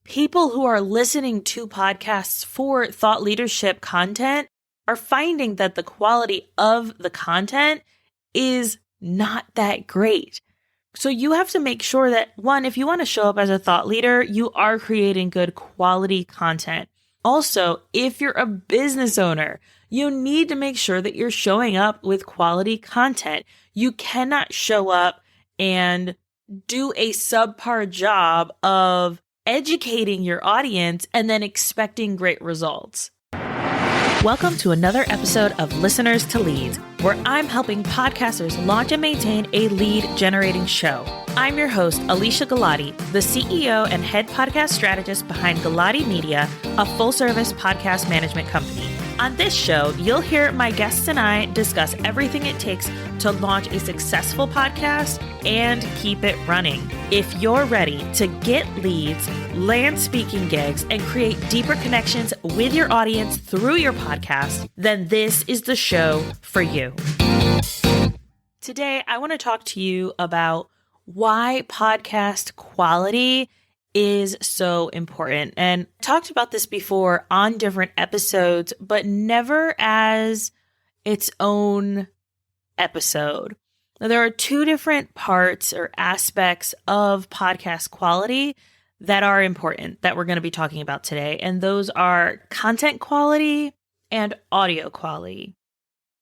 People who are listening to podcasts for thought leadership content are finding that the quality of the content is not that great. So you have to make sure that, one, if you want to show up as a thought leader, you are creating good quality content. Also, if you're a business owner, you need to make sure that you're showing up with quality content. You cannot show up and do a subpar job of educating your audience and then expecting great results. Welcome to another episode of Listeners to Leads, where I'm helping podcasters launch and maintain a lead generating show. I'm your host, Alicia Galati, the CEO and head podcast strategist behind Galati Media, a full-service podcast management company. On this show, you'll hear my guests and I discuss everything it takes to launch a successful podcast and keep it running. If you're ready to get leads, land speaking gigs, and create deeper connections with your audience through your podcast, then this is the show for you. Today, I want to talk to you about why podcast quality is so important. And I talked about this before on different episodes, but never as its own episode. Now, there are two different parts or aspects of podcast quality that are important that we're going to be talking about today. And those are content quality and audio quality.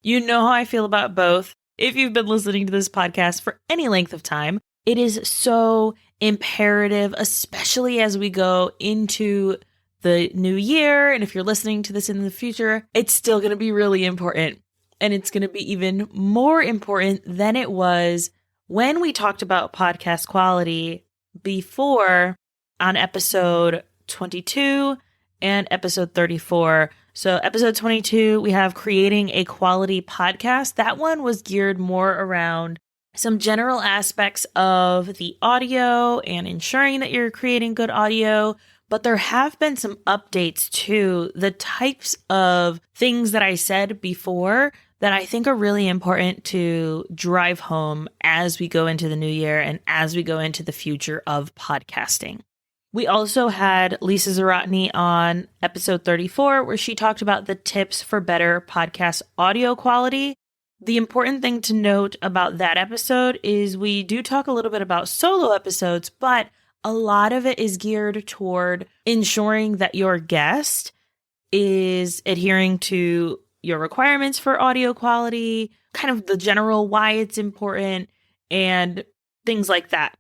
You know how I feel about both. If you've been listening to this podcast for any length of time, it is so imperative, especially as we go into the new year. And if you're listening to this in the future, it's still going to be really important. And it's going to be even more important than it was when we talked about podcast quality before on episode 22 and episode 34. So episode 22, we have creating a quality podcast. That one was geared more around some general aspects of the audio and ensuring that you're creating good audio. But there have been some updates to the types of things that I said before that I think are really important to drive home as we go into the new year and as we go into the future of podcasting. We also had Lisa Zaratny on episode 34, where she talked about the tips for better podcast audio quality. The important thing to note about that episode is we do talk a little bit about solo episodes, but a lot of it is geared toward ensuring that your guest is adhering to your requirements for audio quality, kind of the general why it's important, and things like that.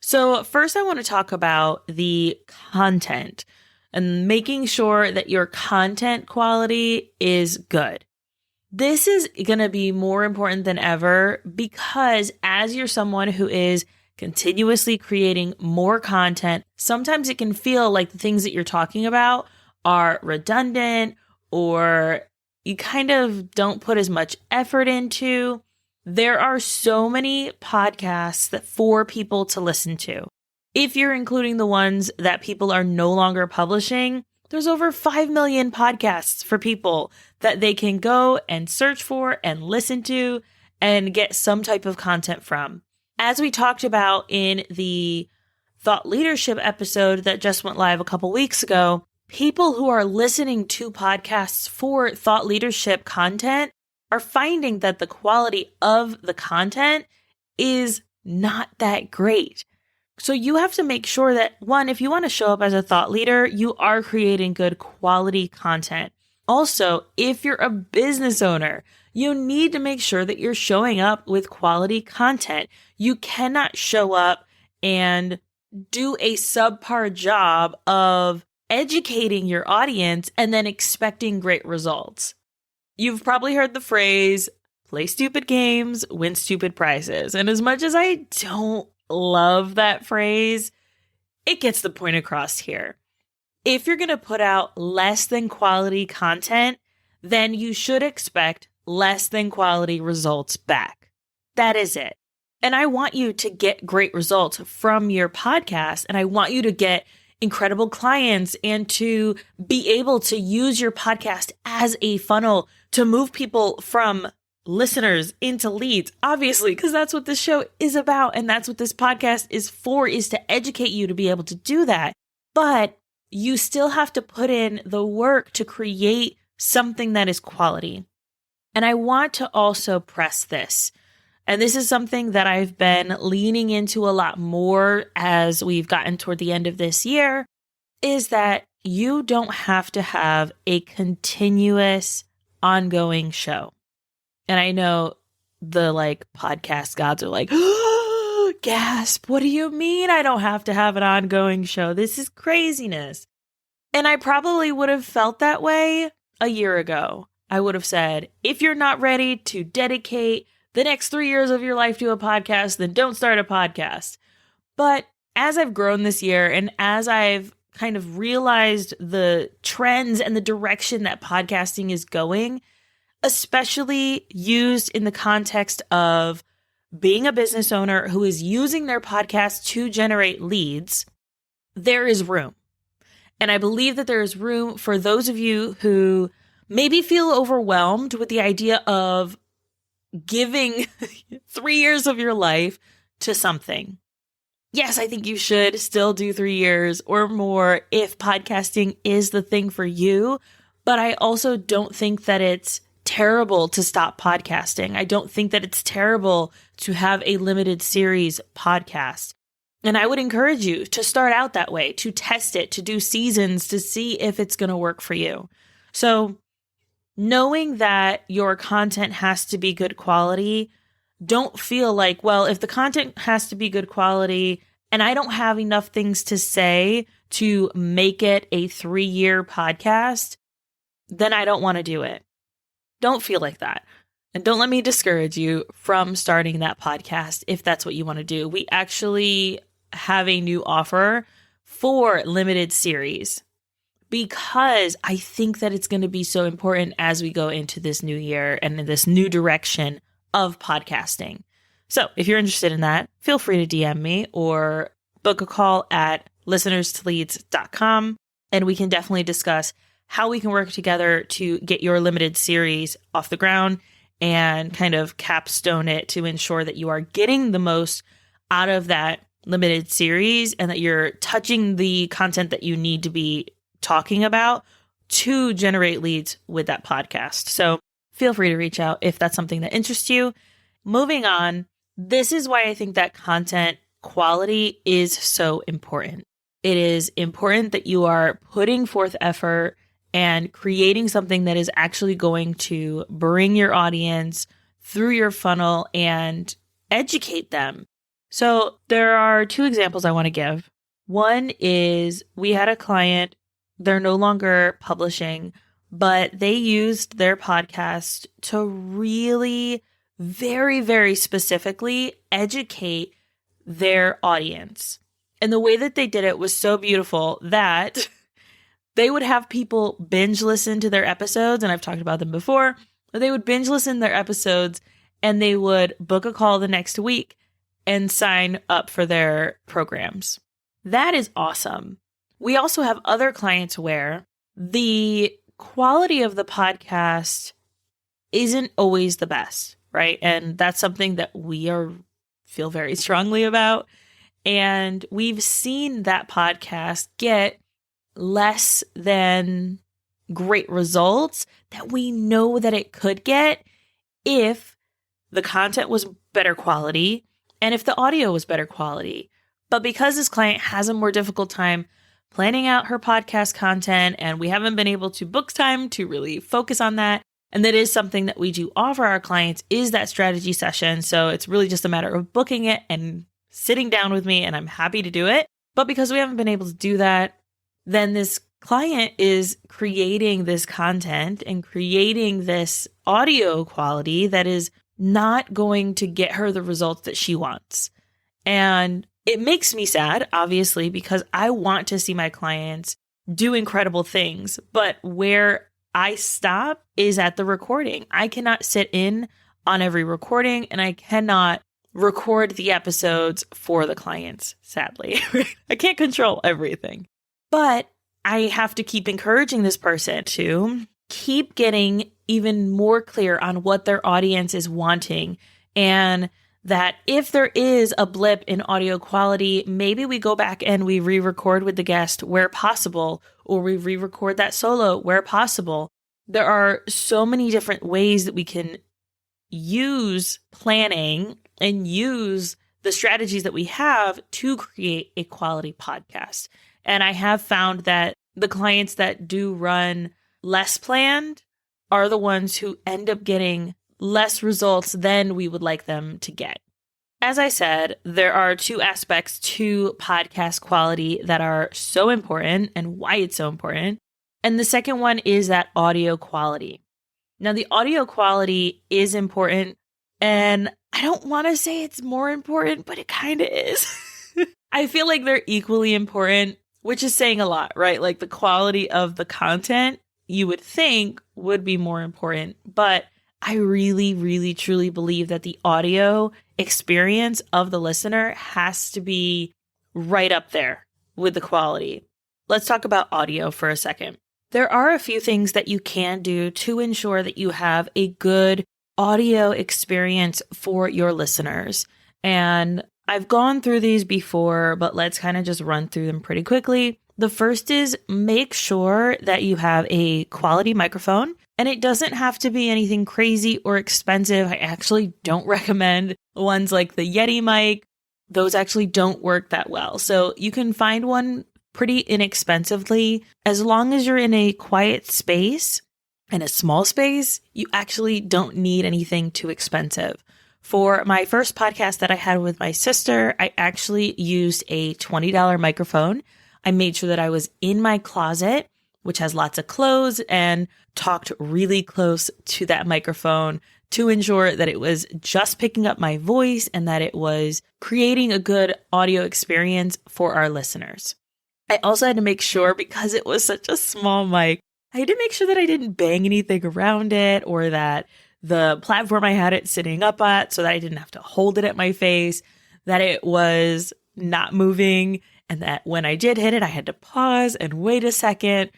So first, I want to talk about the content and making sure that your content quality is good. This is going to be more important than ever because as you're someone who is continuously creating more content, sometimes it can feel like the things that you're talking about are redundant or you kind of don't put as much effort into. There are so many podcasts that for people to listen to. If you're including the ones that people are no longer publishing, there's over 5 million podcasts for people that they can go and search for and listen to and get some type of content from. As we talked about in the thought leadership episode that just went live a couple weeks ago, people who are listening to podcasts for thought leadership content are finding that the quality of the content is not that great. So you have to make sure that, one, if you want to show up as a thought leader, you are creating good quality content. Also, if you're a business owner, you need to make sure that you're showing up with quality content. You cannot show up and do a subpar job of educating your audience and then expecting great results. You've probably heard the phrase, play stupid games, win stupid prizes. And as much as I don't love that phrase, it gets the point across here. If you're going to put out less than quality content, then you should expect less than quality results back. That is it. And I want you to get great results from your podcast, and I want you to get incredible clients and to be able to use your podcast as a funnel to move people from listeners into leads, obviously, because that's what this show is about. And that's what this podcast is for, is to educate you to be able to do that. but you still have to put in the work to create something that is quality. And I want to also press this. And this is something that I've been leaning into a lot more as we've gotten toward the end of this year, is that you don't have to have a continuous, ongoing show. And I know the podcast gods are like, oh, gasp, what do you mean I don't have to have an ongoing show? This is craziness. And I probably would have felt that way a year ago. I would have said, if you're not ready to dedicate the next 3 years of your life to a podcast, then don't start a podcast. But as I've grown this year and as I've kind of realized the trends and the direction that podcasting is going, especially used in the context of being a business owner who is using their podcast to generate leads, there is room. And I believe that there is room for those of you who maybe feel overwhelmed with the idea of giving 3 years of your life to something. Yes, I think you should still do 3 years or more if podcasting is the thing for you. But I also don't think that it's terrible to stop podcasting. I don't think that it's terrible to have a limited series podcast. And I would encourage you to start out that way, to test it, to do seasons, to see if it's going to work for you. So knowing that your content has to be good quality, don't feel like, well, if the content has to be good quality and I don't have enough things to say to make it a 3-year podcast, then I don't want to do it. Don't feel like that. And don't let me discourage you from starting that podcast if that's what you want to do. We actually have a new offer for limited series because I think that it's going to be so important as we go into this new year and in this new direction of podcasting. So if you're interested in that, feel free to DM me or book a call at listenerstoleads.com, and we can definitely discuss how we can work together to get your limited series off the ground and kind of capstone it to ensure that you are getting the most out of that limited series and that you're touching the content that you need to be talking about to generate leads with that podcast. So feel free to reach out if that's something that interests you. Moving on, this is why I think that content quality is so important. It is important that you are putting forth effort and creating something that is actually going to bring your audience through your funnel and educate them. So there are 2 examples I want to give. One is we had a client, they're no longer publishing, but they used their podcast to really very, very specifically educate their audience. And the way that they did it was so beautiful that they would have people binge listen to their episodes, and I've talked about them before, but they would binge listen to their episodes and they would book a call the next week and sign up for their programs. That is awesome. We also have other clients where the quality of the podcast isn't always the best, right? And that's something that we feel very strongly about. And we've seen that podcast get less than great results that we know that it could get if the content was better quality and if the audio was better quality. But because this client has a more difficult time planning out her podcast content and we haven't been able to book time to really focus on that, and that is something that we do offer our clients, is that strategy session. So it's really just a matter of booking it and sitting down with me, and I'm happy to do it. But because we haven't been able to do that, then this client is creating this content and creating this audio quality that is not going to get her the results that she wants. And it makes me sad, obviously, because I want to see my clients do incredible things. But where I stop is at the recording. I cannot sit in on every recording, and I cannot record the episodes for the clients, sadly. I can't control everything. But I have to keep encouraging this person to keep getting even more clear on what their audience is wanting and that if there is a blip in audio quality, maybe we go back and we re-record with the guest where possible, or we re-record that solo where possible. There are so many different ways that we can use planning and use the strategies that we have to create a quality podcast. And I have found that the clients that do run less planned are the ones who end up getting less results than we would like them to get. As I said, there are two aspects to podcast quality that are so important and why it's so important. And the second one is that audio quality. Now, the audio quality is important, and I don't want to say it's more important, but it kind of is. I feel like they're equally important, which is saying a lot, right? Like the quality of the content you would think would be more important, but I really, really, truly believe that the audio experience of the listener has to be right up there with the quality. Let's talk about audio for a second. There are a few things that you can do to ensure that you have a good audio experience for your listeners. And I've gone through these before, but let's kind of just run through them pretty quickly. The first is make sure that you have a quality microphone. And it doesn't have to be anything crazy or expensive. I actually don't recommend ones like the Yeti mic. Those actually don't work that well. So you can find one pretty inexpensively. As long as you're in a quiet space and a small space, you actually don't need anything too expensive. For my first podcast that I had with my sister, I actually used a $20 microphone. I made sure that I was in my closet, which has lots of clothes, and talked really close to that microphone to ensure that it was just picking up my voice and that it was creating a good audio experience for our listeners. I also had to make sure, because it was such a small mic, I had to make sure that I didn't bang anything around it, or that the platform I had it sitting up at, so that I didn't have to hold it at my face, that it was not moving, and that when I did hit it, I had to pause and wait a second.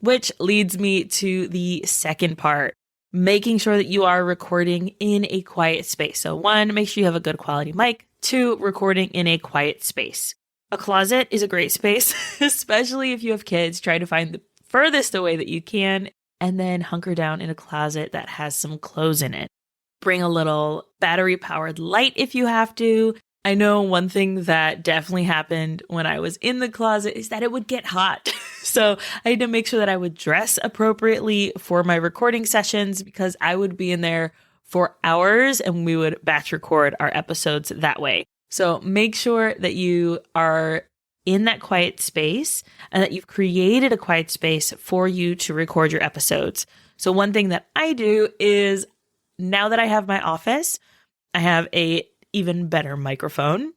Which leads me to the second part, making sure that you are recording in a quiet space. So 1, make sure you have a good quality mic. 2, recording in a quiet space. A closet is a great space, especially if you have kids. Try to find the furthest away that you can, and then hunker down in a closet that has some clothes in it. Bring a little battery-powered light if you have to. I know one thing that definitely happened when I was in the closet is that it would get hot. So I had to make sure that I would dress appropriately for my recording sessions, because I would be in there for hours and we would batch record our episodes that way. So make sure that you are in that quiet space and that you've created a quiet space for you to record your episodes. So one thing that I do is, now that I have my office, I have a even better microphone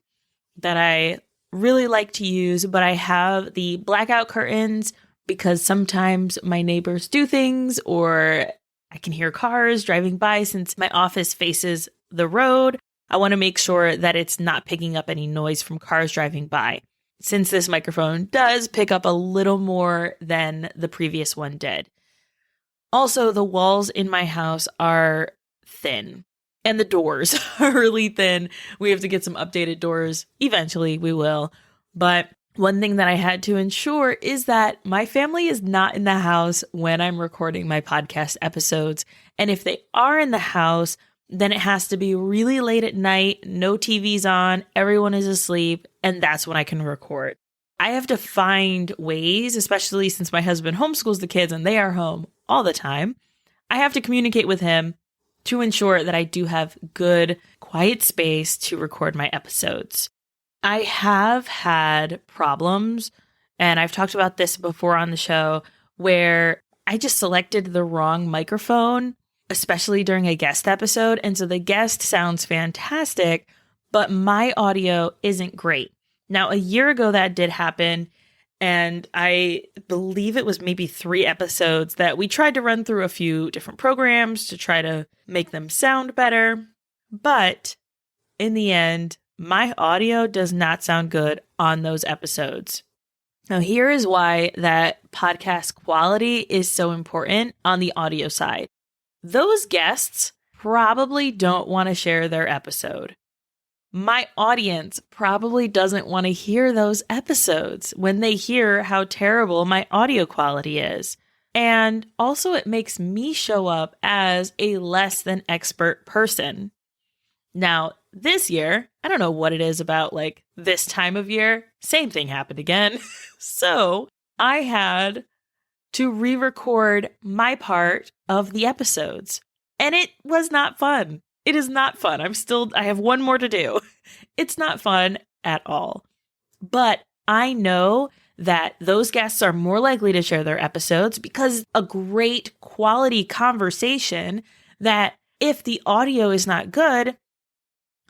that I really like to use, but I have the blackout curtains because sometimes my neighbors do things, or I can hear cars driving by. Since my office faces the road, I want to make sure that it's not picking up any noise from cars driving by, since this microphone does pick up a little more than the previous one did. Also, the walls in my house are thin. And the doors are really thin. We have to get some updated doors. Eventually, we will. But one thing that I had to ensure is that my family is not in the house when I'm recording my podcast episodes. And if they are in the house, then it has to be really late at night, no TV's on, everyone is asleep, and that's when I can record. I have to find ways, especially since my husband homeschools the kids and they are home all the time. I have to communicate with him to ensure that I do have good, quiet space to record my episodes. I have had problems, and I've talked about this before on the show, where I just selected the wrong microphone, especially during a guest episode. And so the guest sounds fantastic, but my audio isn't great. Now, a year ago that did happen, and I believe it was maybe 3 episodes that we tried to run through a few different programs to try to make them sound better. But in the end, my audio does not sound good on those episodes. Now, here is why that podcast quality is so important on the audio side. Those guests probably don't want to share their episode. my audience probably doesn't want to hear those episodes when they hear how terrible my audio quality is. And also, it makes me show up as a less than expert person. Now, this year, I don't know what it is about like this time of year, same thing happened again. So I had to re-record my part of the episodes. And it was not fun. It is not fun. I have one more to do. It's not fun at all. But I know that those guests are more likely to share their episodes because a great quality conversation that if the audio is not good,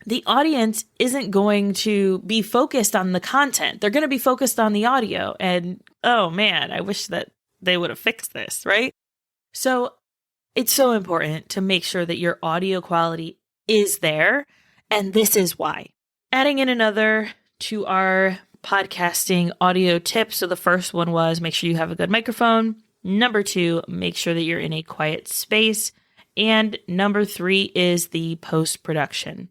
the audience isn't going to be focused on the content. They're going to be focused on the audio. And oh man, I wish that they would have fixed this, right? So it's so important to make sure that your audio quality is there. And this is why. Adding in another to our podcasting audio tips. So the first one was make sure you have a good microphone. Number 2, make sure that you're in a quiet space. And number 3 is the post-production.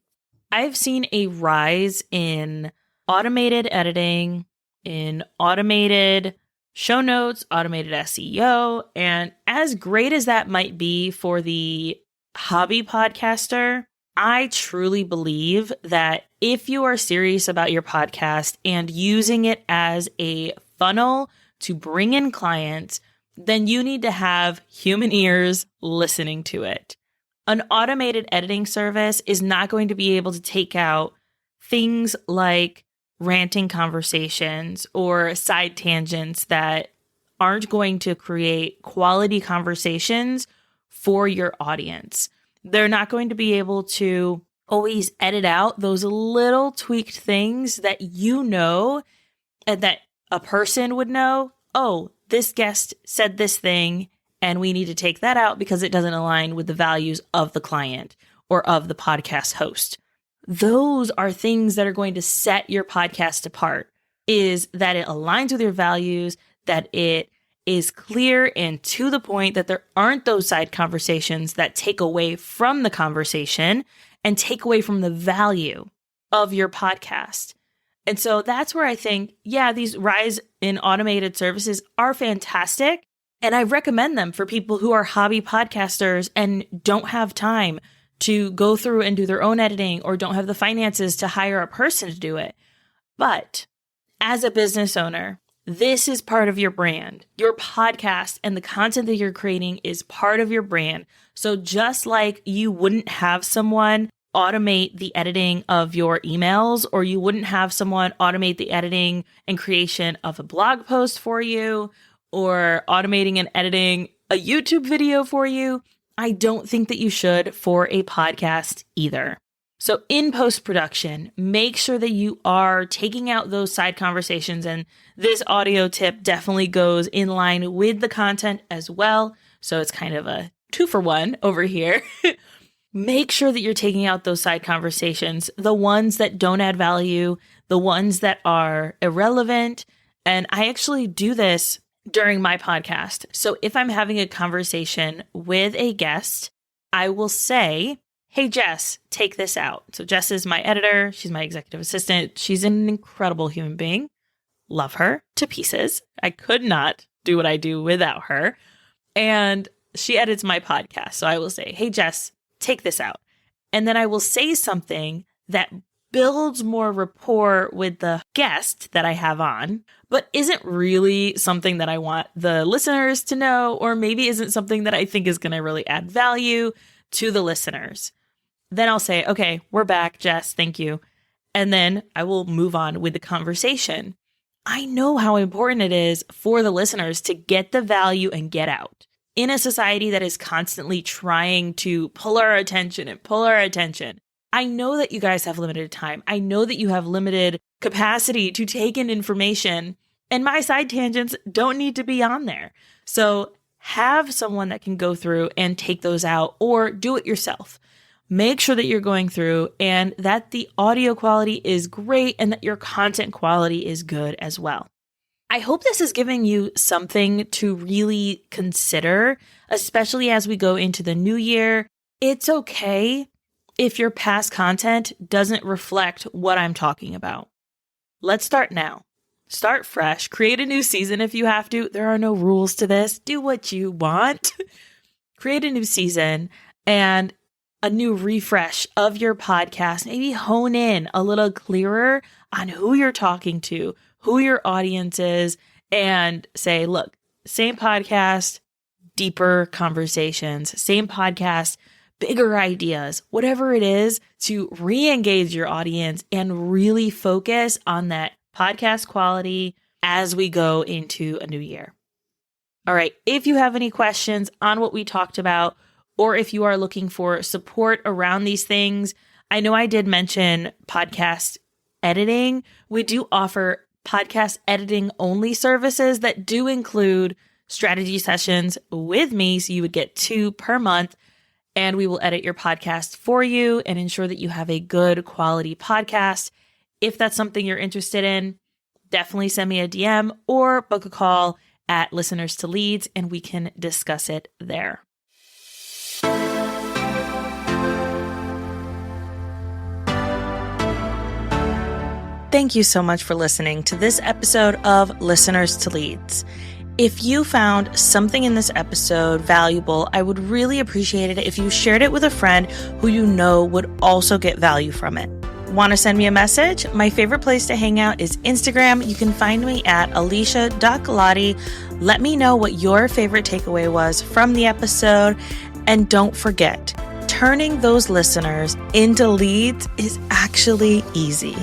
I've seen a rise in automated editing, in automated show notes, automated SEO. And as great as that might be for the hobby podcaster, I truly believe that if you are serious about your podcast and using it as a funnel to bring in clients, then you need to have human ears listening to it. An automated editing service is not going to be able to take out things like ranting conversations or side tangents that aren't going to create quality conversations for your audience. They're not going to be able to always edit out those little tweaked things that you know and that a person would know. Oh, this guest said this thing and we need to take that out because it doesn't align with the values of the client or of the podcast host. Those are things that are going to set your podcast apart, is that it aligns with your values, that it is clear and to the point, that there aren't those side conversations that take away from the conversation and take away from the value of your podcast. And so that's where I think, yeah, these rise in automated services are fantastic. And I recommend them for people who are hobby podcasters and don't have time to go through and do their own editing or don't have the finances to hire a person to do it. But as a business owner, this is part of your brand. Your podcast and the content that you're creating is part of your brand. So just like you wouldn't have someone automate the editing of your emails, or you wouldn't have someone automate the editing and creation of a blog post for you, or automating and editing a YouTube video for you, I don't think that you should for a podcast either. So in post-production, make sure that you are taking out those side conversations. And this audio tip definitely goes in line with the content as well. So it's kind of a 2-for-1 over here. Make sure that you're taking out those side conversations, the ones that don't add value, the ones that are irrelevant. And I actually do this during my podcast. So if I'm having a conversation with a guest, I will say, hey, Jess, take this out. So Jess is my editor. She's my executive assistant. She's an incredible human being. Love her to pieces. I could not do what I do without her. And she edits my podcast. So I will say, hey, Jess, take this out. And then I will say something that builds more rapport with the guest that I have on, but isn't really something that I want the listeners to know, or maybe isn't something that I think is going to really add value to the listeners. Then I'll say, okay, we're back, Jess, thank you. And then I will move on with the conversation. I know how important it is for the listeners to get the value and get out. In a society that is constantly trying to pull our attention and pull our attention, I know that you guys have limited time. I know that you have limited capacity to take in information, and my side tangents don't need to be on there. So have someone that can go through and take those out, or do it yourself. Make sure that you're going through and that the audio quality is great and that your content quality is good as well. I hope this is giving you something to really consider, especially as we go into the new year. It's okay if your past content doesn't reflect what I'm talking about. Let's start now. Start fresh. Create a new season if you have to. There are no rules to this. Do what you want. Create a new season and a new refresh of your podcast. Maybe hone in a little clearer on who you're talking to, who your audience is, and say, look, same podcast, deeper conversations, same podcast, bigger ideas, whatever it is, to re-engage your audience and really focus on that podcast quality as we go into a new year. All right. If you have any questions on what we talked about, or if you are looking for support around these things, I know I did mention podcast editing. We do offer podcast editing only services that do include strategy sessions with me. So you would get 2 per month, and we will edit your podcast for you and ensure that you have a good quality podcast. If that's something you're interested in, definitely send me a DM or book a call at Listeners to Leads, and we can discuss it there. Thank you so much for listening to this episode of Listeners to Leads. If you found something in this episode valuable, I would really appreciate it if you shared it with a friend who you know would also get value from it. Want to send me a message? My favorite place to hang out is Instagram. You can find me at alicia.galati. Let me know what your favorite takeaway was from the episode. And don't forget, turning those listeners into leads is actually easy.